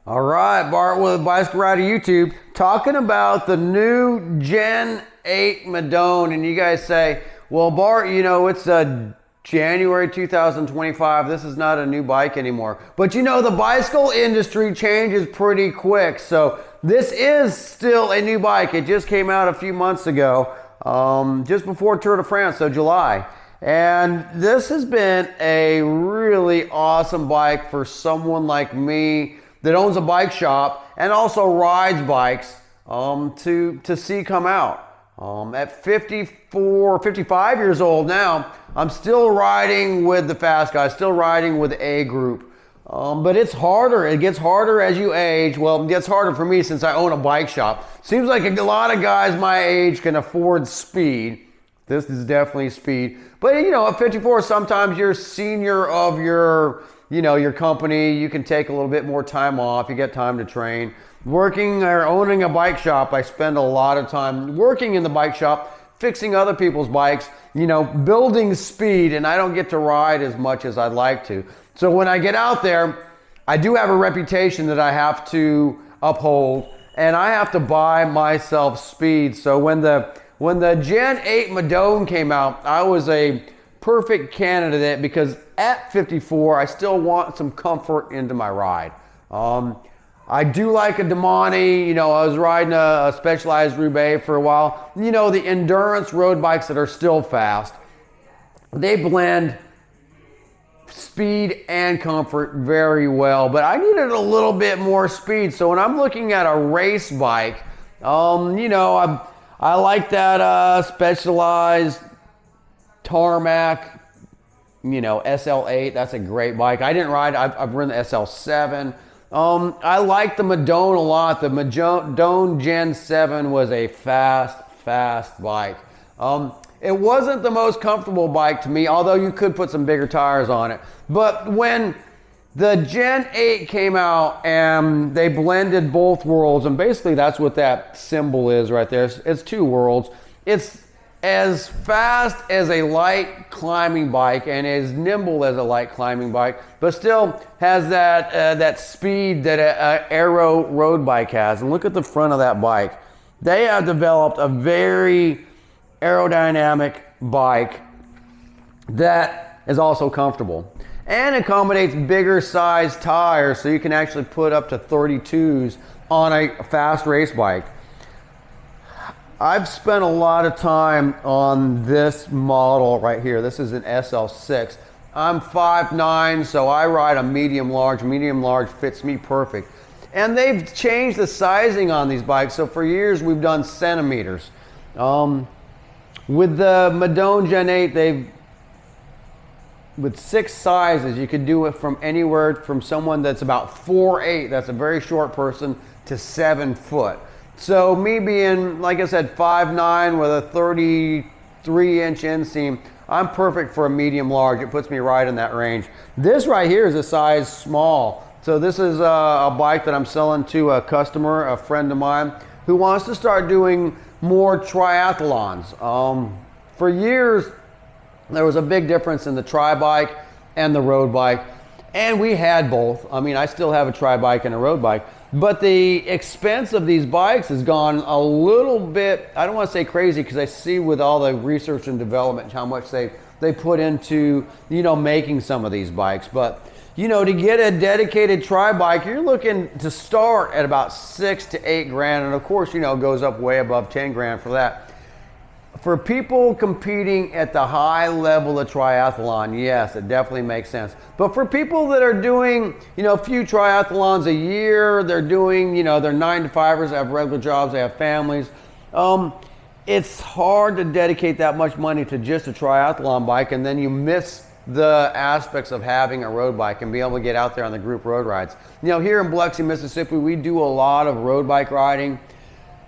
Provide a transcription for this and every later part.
All right, Bart with Bicycle Rider YouTube, talking about the new Gen 8 Madone. And you guys say, well, Bart, you know, it's January 2025. This is not a new bike anymore. But you know, the bicycle industry changes pretty quick. So this is still a new bike. It just came out a few months ago, just before Tour de France, so July. And this has been a really awesome bike for someone like me that owns a bike shop and also rides bikes to see come out. At 54, 55 years old now, I'm still riding with the fast guys, still riding with A group. But it's harder. It gets harder as you age. Well, it gets harder for me since I own a bike shop. Seems like a lot of guys my age can afford speed. This is definitely speed. But you know, at 54, sometimes you're senior of your company. You can take a little bit more time off. You get time to train. Working or owning a bike shop, I spend a lot of time working in the bike shop, fixing other people's bikes, you know, building speed, and I don't get to ride as much as I'd like to. So when I get out there, I do have a reputation that I have to uphold, and I have to buy myself speed. So when the Gen 8 Madone came out, I was a perfect candidate because at 54, I still want some comfort into my ride. I do like a Damani. You know, I was riding a Specialized Roubaix for a while. You know, the endurance road bikes that are still fast, they blend speed and comfort very well, but I needed a little bit more speed. So when I'm looking at a race bike, you know, I like that Specialized Tarmac, you know, SL8. That's a great bike. I didn't ride, I've ridden the SL7. I like the Madone a lot. The Madone Gen 7 was a fast bike. It wasn't the most comfortable bike to me, although you could put some bigger tires on it. But when the Gen 8 came out and they blended both worlds, and basically that's what that symbol is right there. It's two worlds. It's as fast as a light climbing bike and as nimble as a light climbing bike, but still has that speed that an aero road bike has. And look at the front of that bike. They have developed a very aerodynamic bike that is also comfortable and accommodates bigger size tires, so you can actually put up to 32s on a fast race bike. I've spent a lot of time on this model right here. This is an SL6. I'm 5'9", so I ride a medium large. Medium large fits me perfect. And they've changed the sizing on these bikes. So for years we've done centimeters. With the Madone Gen 8, with 6 sizes, you could do it from anywhere from someone that's about 4'8", that's a very short person, to 7 foot. So me being, like I said, 5'9" with a 33-inch inseam, I'm perfect for a medium large. It puts me right in that range. This right here is a size small. So this is a bike that I'm selling to a customer, a friend of mine, who wants to start doing more triathlons. For years, there was a big difference in the tri-bike and the road bike. And we had both. I mean, I still have a tri-bike and a road bike. But the expense of these bikes has gone a little bit, I don't want to say crazy, because I see with all the research and development how much they put into, you know, making some of these bikes. But, you know, to get a dedicated tri-bike, you're looking to start at about 6 to 8 grand. And of course, you know, it goes up way above 10 grand for that. For people competing at the high level of triathlon, yes, it definitely makes sense. But for people that are doing, you know, a few triathlons a year, they're doing, you know, they're 9-to-5ers, they have regular jobs, they have families. It's hard to dedicate that much money to just a triathlon bike, and then you miss the aspects of having a road bike and be able to get out there on the group road rides. You know, here in Biloxi, Mississippi, we do a lot of road bike riding.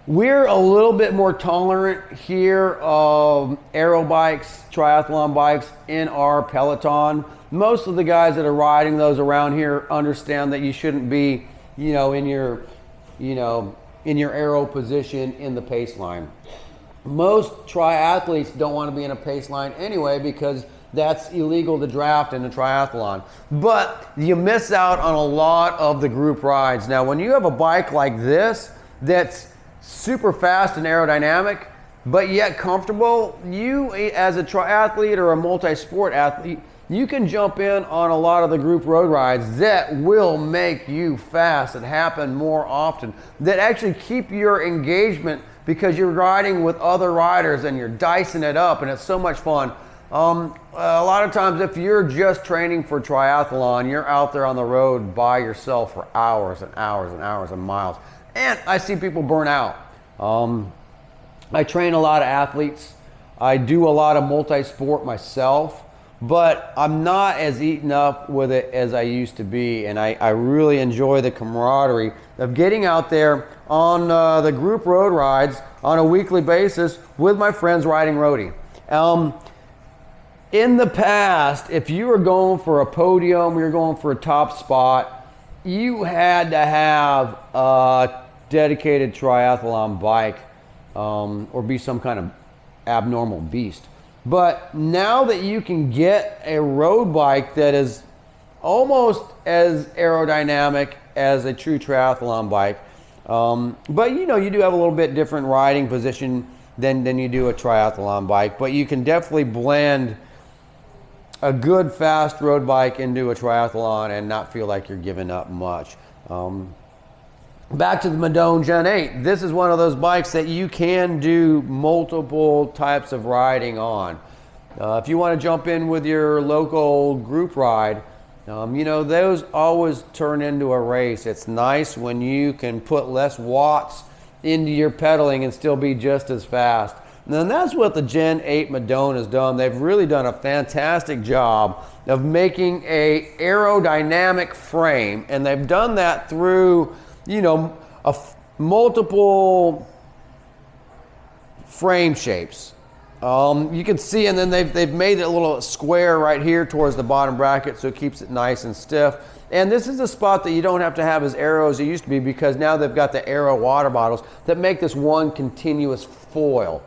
We're a little bit more tolerant here of aero bikes, triathlon bikes in our peloton. Most of the guys that are riding those around here understand that you shouldn't be, you know, in your aero position in the pace line. Most triathletes don't want to be in a pace line anyway, because that's illegal to draft in a triathlon. But you miss out on a lot of the group rides. Now, when you have a bike like this that's super fast and aerodynamic, but yet comfortable, you as a triathlete or a multi-sport athlete, you can jump in on a lot of the group road rides that will make you fast, that happen more often, that actually keep your engagement because you're riding with other riders and you're dicing it up, and it's so much fun. A lot of times if you're just training for triathlon, you're out there on the road by yourself for hours and hours and hours and miles. And I see people burn out. I train a lot of athletes. I do a lot of multi-sport myself, but I'm not as eaten up with it as I used to be. And I really enjoy the camaraderie of getting out there on the group road rides on a weekly basis with my friends riding roadie. In the past, if you were going for a podium, you were going for a top spot, you had to have a dedicated triathlon bike or be some kind of abnormal beast. But now that you can get a road bike that is almost as aerodynamic as a true triathlon bike, but you know, you do have a little bit different riding position than you do a triathlon bike, but you can definitely blend a good fast road bike into a triathlon and not feel like you're giving up much. Back to the Madone Gen 8. This is one of those bikes that you can do multiple types of riding on. If you want to jump in with your local group ride, you know, those always turn into a race. It's nice when you can put less watts into your pedaling and still be just as fast. And that's what the Gen 8 Madone has done. They've really done a fantastic job of making a aerodynamic frame, and they've done that through, you know, multiple frame shapes. You can see, and then they've made it a little square right here towards the bottom bracket, so it keeps it nice and stiff. And this is a spot that you don't have to have as aero as it used to be, because now they've got the aero water bottles that make this one continuous foil.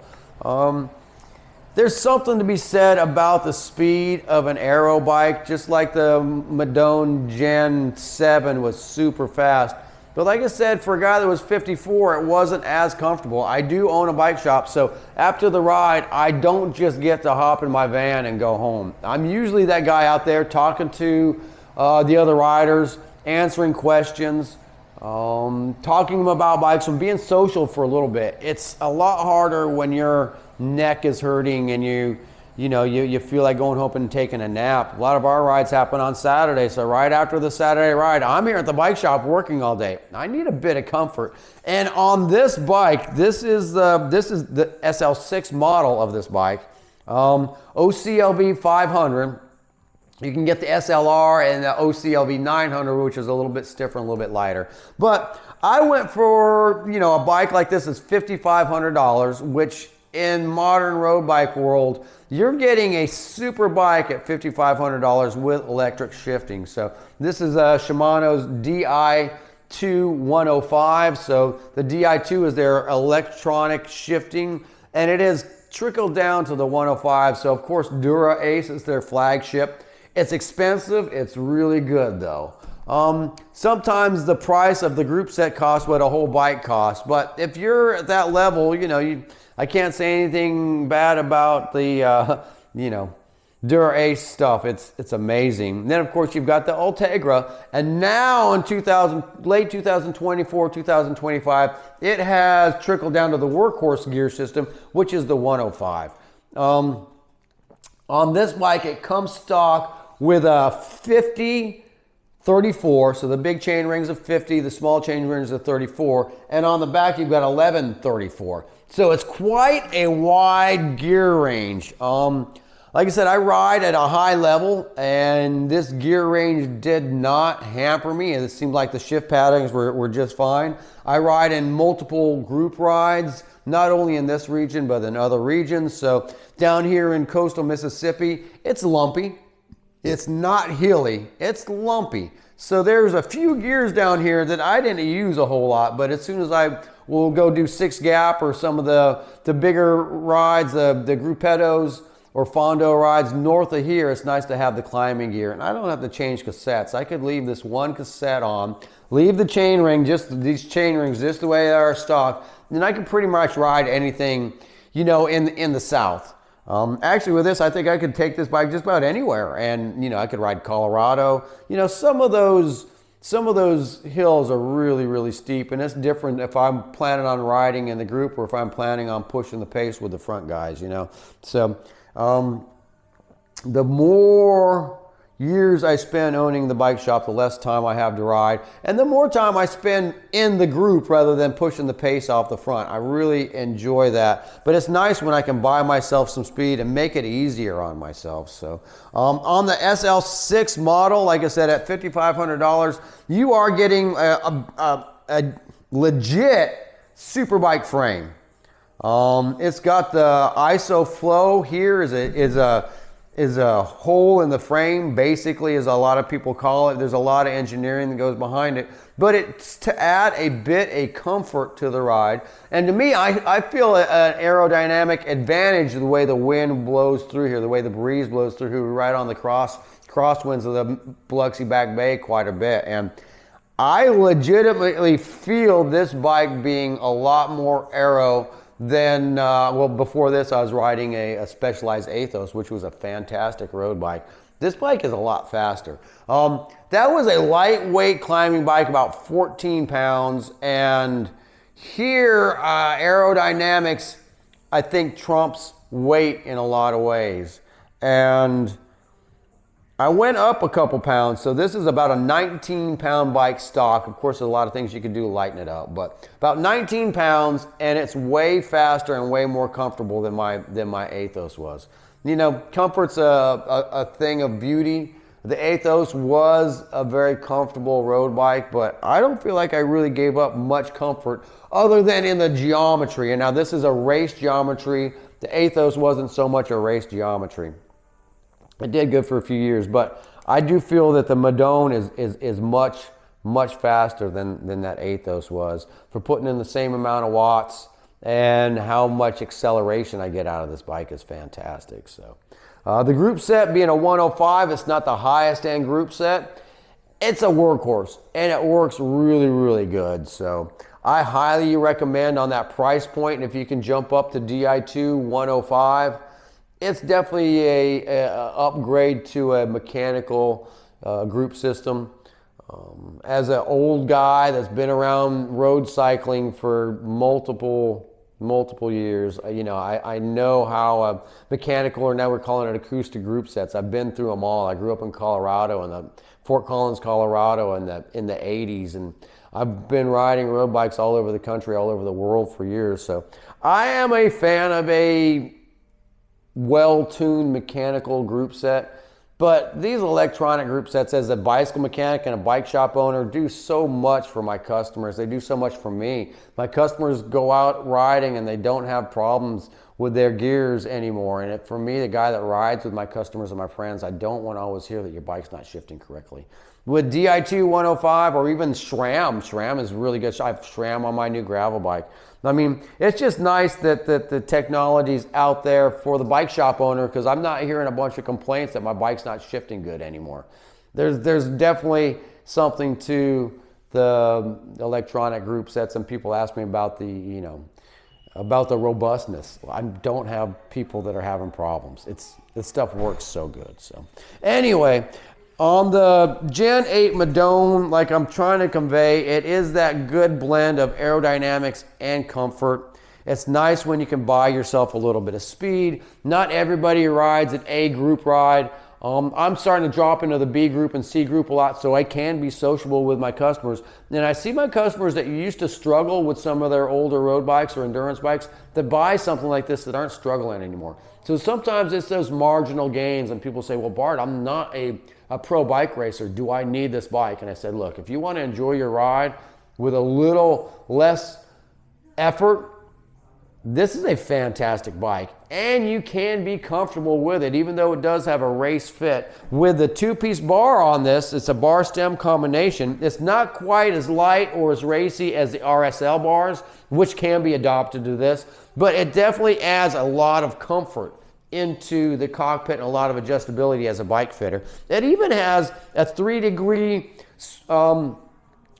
There's something to be said about the speed of an aero bike, just like the Madone Gen 7 was super fast. But like I said, for a guy that was 54, it wasn't as comfortable. I do own a bike shop, so after the ride, I don't just get to hop in my van and go home. I'm usually that guy out there talking to the other riders, answering questions, talking to them about bikes, and being social for a little bit. It's a lot harder when your neck is hurting and you feel like going home and taking a nap. A lot of our rides happen on Saturday, so right after the Saturday ride, I'm here at the bike shop working all day. I need a bit of comfort. And on this bike, this is the SL6 model of this bike, OCLV 500. You can get the SLR and the OCLV 900, which is a little bit stiffer and a little bit lighter. But I went for, you know, a bike like this is $5,500, which in modern road bike world, you're getting a super bike at $5,500 with electric shifting. So this is a Shimano's Di2 105. So the Di2 is their electronic shifting, and it is trickled down to the 105. So of course, Dura Ace is their flagship. It's expensive. It's really good though. Sometimes the price of the group set costs what a whole bike costs. But if you're at that level, you know, I can't say anything bad about the, Dura Ace stuff. It's amazing. And then of course you've got the Ultegra, and now in late 2024, 2025, it has trickled down to the workhorse gear system, which is the 105. On this bike, it comes stock with a 50-34, so the big chain rings of 50, the small chain rings of 34, and on the back you've got 11-34. So it's quite a wide gear range. Like I said, I ride at a high level, and this gear range did not hamper me. It seemed like the shift patterns were just fine. I ride in multiple group rides, not only in this region, but in other regions. So down here in coastal Mississippi, it's lumpy. It's not hilly, it's lumpy. So there's a few gears down here that I didn't use a whole lot, but as soon as I will go do 6 gap or some of the bigger rides, the gruppettos, or Fondo rides north of here, it's nice to have the climbing gear. And I don't have to change cassettes. I could leave this one cassette on, leave the chain ring, just these chain rings just the way they are stock, and I can pretty much ride anything, you know, in the South. Actually, with this, I think I could take this bike just about anywhere, and you know, I could ride Colorado. You know, some of those hills are really, really steep, and it's different if I'm planning on riding in the group or if I'm planning on pushing the pace with the front guys. You know, so the more years I spend owning the bike shop, the less time I have to ride, and the more time I spend in the group rather than pushing the pace off the front. I really enjoy that, but it's nice when I can buy myself some speed and make it easier on myself. So on the SL6 model, like I said, at $5,500, you are getting a legit superbike frame. It's got the ISO flow here is a hole in the frame, basically, as a lot of people call it. There's a lot of engineering that goes behind it, but it's to add a comfort to the ride. And to me, I feel an aerodynamic advantage the way the wind blows through here, the way the breeze blows through here. We ride on the crosswinds of the Biloxi Back Bay quite a bit, and I legitimately feel this bike being a lot more aero than, well, before this I was riding a Specialized Athos, which was a fantastic road bike. This bike is a lot faster. That was a lightweight climbing bike, about 14 pounds, and here aerodynamics, I think, trumps weight in a lot of ways. And I went up a couple pounds, so this is about a 19-pound bike stock. Of course, there's a lot of things you can do to lighten it up, but about 19 pounds, and it's way faster and way more comfortable than my Athos was. You know, comfort's a thing of beauty. The Athos was a very comfortable road bike, but I don't feel like I really gave up much comfort other than in the geometry. And now this is a race geometry. The Athos wasn't so much a race geometry. It did good for a few years, but I do feel that the Madone is much faster than that Athos was for putting in the same amount of watts, and how much acceleration I get out of this bike is fantastic. So the group set being a 105, it's not the highest end group set. It's a workhorse, and it works really, really good. So I highly recommend on that price point, if you can jump up to Di2 105, it's definitely a upgrade to a mechanical group system. As an old guy that's been around road cycling for multiple years, you know, I know how mechanical, or now we're calling it acoustic group sets. I've been through them all. I grew up in Colorado, in Fort Collins, Colorado, in the 80s, and I've been riding road bikes all over the country, all over the world for years. So I am a fan of a well-tuned mechanical group set, but these electronic group sets, as a bicycle mechanic and a bike shop owner, do so much for my customers. They do so much for me. My customers go out riding and they don't have problems with their gears anymore. And for me, the guy that rides with my customers and my friends, I don't want to always hear that your bike's not shifting correctly. With Di2 105 or even SRAM is really good. I have SRAM on my new gravel bike. I mean, it's just nice that the technology's out there for the bike shop owner, because I'm not hearing a bunch of complaints that my bike's not shifting good anymore. There's definitely something to the electronic group sets, and people ask me about about the robustness. I don't have people that are having problems. This stuff works so good. So anyway, on the Gen 8 Madone, like I'm trying to convey, it is that good blend of aerodynamics and comfort. It's nice when you can buy yourself a little bit of speed. Not everybody rides an A group ride. I'm starting to drop into the B group and C group a lot, so I can be sociable with my customers. And I see my customers that used to struggle with some of their older road bikes or endurance bikes that buy something like this that aren't struggling anymore. So sometimes it's those marginal gains, and people say, well, Bart, I'm not a pro bike racer. Do I need this bike? And I said, look, if you want to enjoy your ride with a little less effort, this is a fantastic bike, and you can be comfortable with it, even though it does have a race fit. With the two-piece bar on this, it's a bar stem combination. It's not quite as light or as racy as the RSL bars, which can be adopted to this, but it definitely adds a lot of comfort into the cockpit and a lot of adjustability as a bike fitter. It even has a 3-degree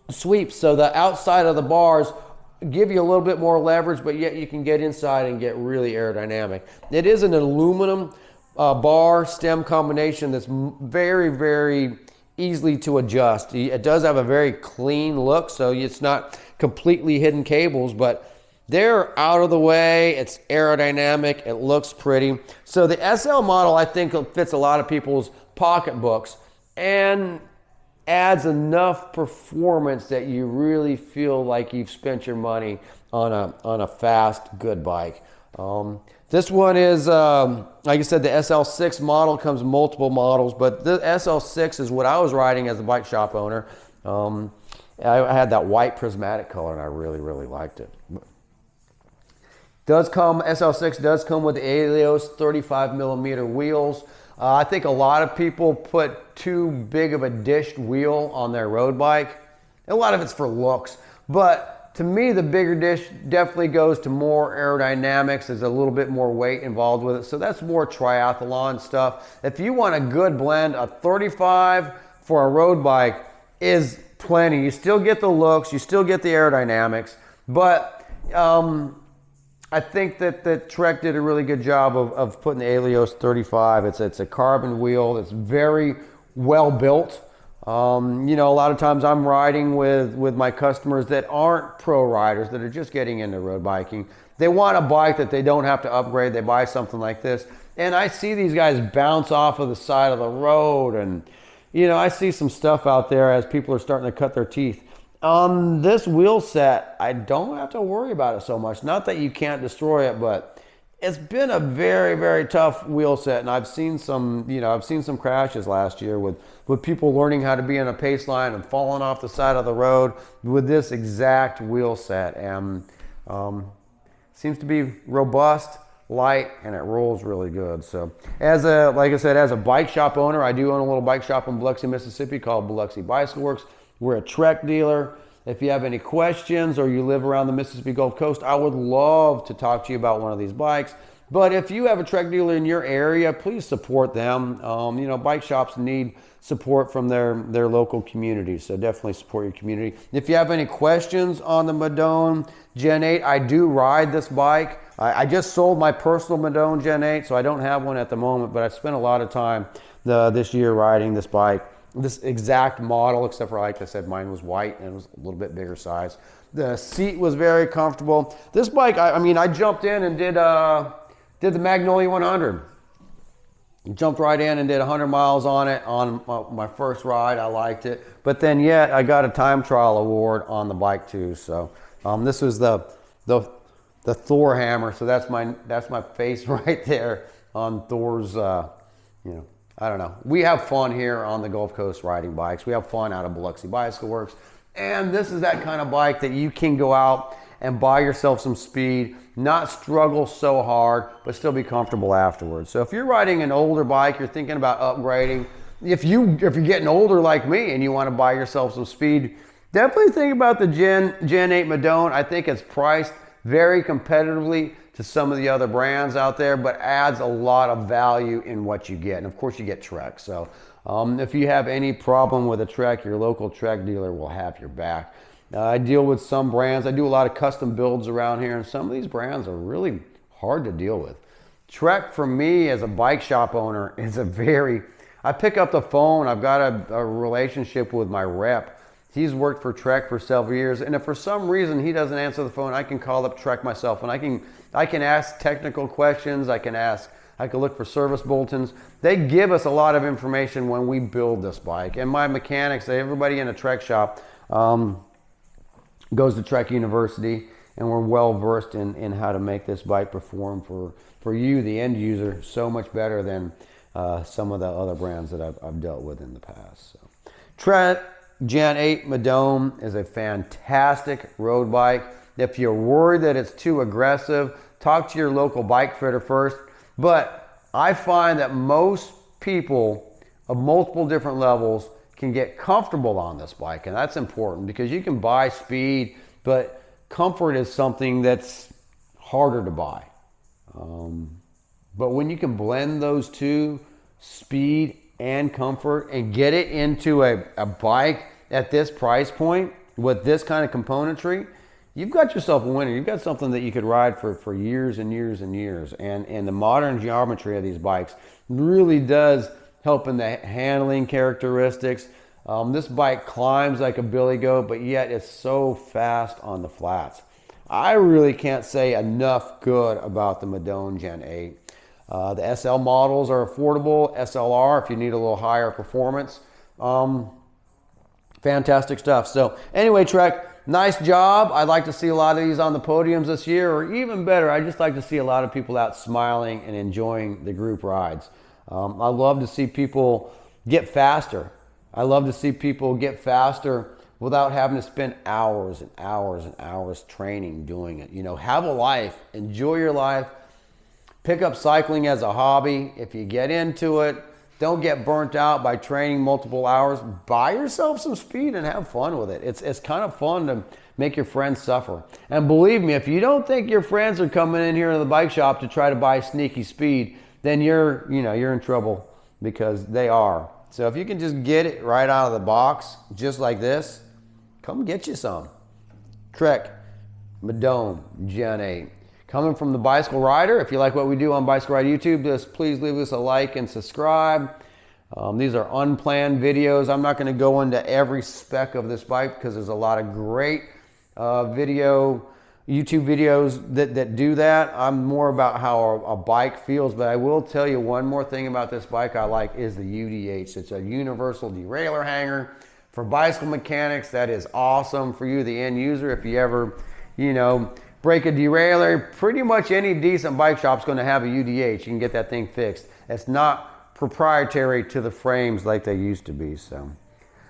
sweep, so the outside of the bars give you a little bit more leverage, but yet you can get inside and get really aerodynamic. It is an aluminum bar stem combination that's very, very easily to adjust. It does have a very clean look, so it's not completely hidden cables, but they're out of the way. It's aerodynamic. It looks pretty. So the SL model, I think, fits a lot of people's pocketbooks and adds enough performance that you really feel like you've spent your money on a fast, good bike. This one is, like I said, the SL6 model comes multiple models, but the SL6 is what I was riding as a bike shop owner. I had that white prismatic color, and I really, really liked it. SL6 does come with the Helios 35 millimeter wheels. I think a lot of people put too big of a dished wheel on their road bike. A lot of it's for looks, but to me, the bigger dish definitely goes to more aerodynamics. There's a little bit more weight involved with it, so that's more triathlon stuff. If you want a good blend, a 35 for a road bike is plenty. You still get the looks, you still get the aerodynamics, but I think that Trek did a really good job of putting the Helios 35. It's a carbon wheel that's very well built. You know, a lot of times I'm riding with my customers that aren't pro riders, that are just getting into road biking. They want a bike that they don't have to upgrade. They buy something like this. And I see these guys bounce off of the side of the road, and, you know, I see some stuff out there as people are starting to cut their teeth. On this wheel set, I don't have to worry about it so much. Not that you can't destroy it, but it's been a very, very tough wheel set. And I've seen some, some crashes last year with people learning how to be in a pace line and falling off the side of the road with this exact wheel set. And seems to be robust, light, and it rolls really good. So like I said, as a bike shop owner, I do own a little bike shop in Biloxi, Mississippi called Biloxi Bicycle Works. We're a Trek dealer. If you have any questions or you live around the Mississippi Gulf Coast, I would love to talk to you about one of these bikes. But if you have a Trek dealer in your area, please support them. Bike shops need support from their local communities, so definitely support your community. If you have any questions on the Madone Gen 8, I do ride this bike. I just sold my personal Madone Gen 8, so I don't have one at the moment, but I spent a lot of time this year riding this bike. This exact model, except for, like I said, mine was white and it was a little bit bigger size. The seat was very comfortable. This bike, I jumped in and did the Magnolia 100. Jumped right in and did 100 miles on it on my first ride. I liked it. But then yet I got a time trial award on the bike too. So this was the Thor hammer. So that's my face right there on Thor's, I don't know. We have fun here on the Gulf Coast riding bikes. We have fun out of Biloxi Bicycle Works. And this is that kind of bike that you can go out and buy yourself some speed, not struggle so hard, but still be comfortable afterwards. So if you're riding an older bike, you're thinking about upgrading. If you're getting older like me and you want to buy yourself some speed, definitely think about the Gen 8 Madone. I think it's priced very competitively to some of the other brands out there, but adds a lot of value in what you get. And of course you get Trek. So if you have any problem with a Trek, your local Trek dealer will have your back. I deal with some brands. I do a lot of custom builds around here, and some of these brands are really hard to deal with. Trek, for me as a bike shop owner, is I pick up the phone. I've got a relationship with my rep. He's worked for Trek for several years, and if for some reason he doesn't answer the phone, I can call up Trek myself, and I can ask technical questions. I can look for service bulletins. They give us a lot of information when we build this bike. And my mechanics, everybody in a Trek shop goes to Trek University, and we're well versed in how to make this bike perform for you, the end user, so much better than some of the other brands that I've dealt with in the past. So, Trek Gen 8 Madone is a fantastic road bike. If you're worried that it's too aggressive, talk to your local bike fitter first. But I find that most people of multiple different levels can get comfortable on this bike, and that's important because you can buy speed, but comfort is something that's harder to buy. But when you can blend those two, speed and comfort, and get it into a bike at this price point with this kind of componentry, you've got yourself a winner. You've got something that you could ride for years and years and years. And the modern geometry of these bikes really does help in the handling characteristics. This bike climbs like a billy goat, but yet it's so fast on the flats. I really can't say enough good about the Madone Gen 8. The SL models are affordable. SLR if you need a little higher performance. Fantastic stuff. So anyway, Trek, nice job. I'd like to see a lot of these on the podiums this year, or even better, I'd just like to see a lot of people out smiling and enjoying the group rides. I love to see people get faster. I love to see people get faster without having to spend hours and hours and hours training doing it. You know, have a life, enjoy your life, pick up cycling as a hobby. If you get into it, don't get burnt out by training multiple hours. Buy yourself some speed and have fun with it. It's kind of fun to make your friends suffer. And believe me, if you don't think your friends are coming in here to the bike shop to try to buy sneaky speed, then you're in trouble, because they are. So if you can just get it right out of the box, just like this, come get you some. Trek Madone Gen 8. Coming from the Bicycle Rider. If you like what we do on Bicycle Rider YouTube, just please leave us a like and subscribe. These are unplanned videos. I'm not going to go into every spec of this bike because there's a lot of great YouTube videos that do that. I'm more about how a bike feels, but I will tell you one more thing about this bike I like is the UDH. It's a universal derailleur hanger. For bicycle mechanics, that is awesome. For you, the end user, if you ever, break a derailleur, pretty much any decent bike shop is going to have a UDH. You can get that thing fixed. It's not proprietary to the frames like they used to be. So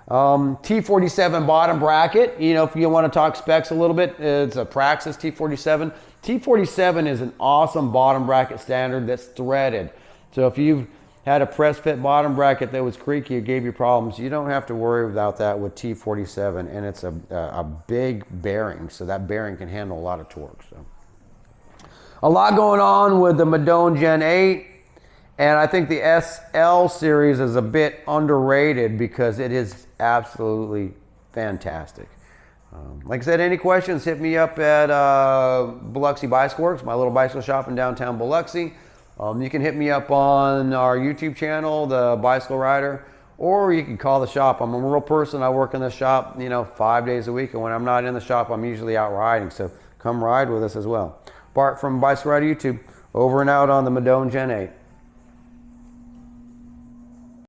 T47 bottom bracket, if you want to talk specs a little bit, it's a Praxis T47. T47 is an awesome bottom bracket standard that's threaded. So if you've had a press fit bottom bracket that was creaky or gave you problems, you don't have to worry about that with T47, and it's a big bearing, so that bearing can handle a lot of torque. So a lot going on with the Madone Gen 8, and I think the SL series is a bit underrated because it is absolutely fantastic. Like I said, any questions, hit me up at Biloxi Bicycle Works, my little bicycle shop in downtown Biloxi. You can hit me up on our YouTube channel, The Bicycle Rider, or you can call the shop. I'm a real person. I work in the shop, 5 days a week, and when I'm not in the shop, I'm usually out riding, so come ride with us as well. Bart from Bicycle Rider YouTube, over and out on the Madone Gen 8.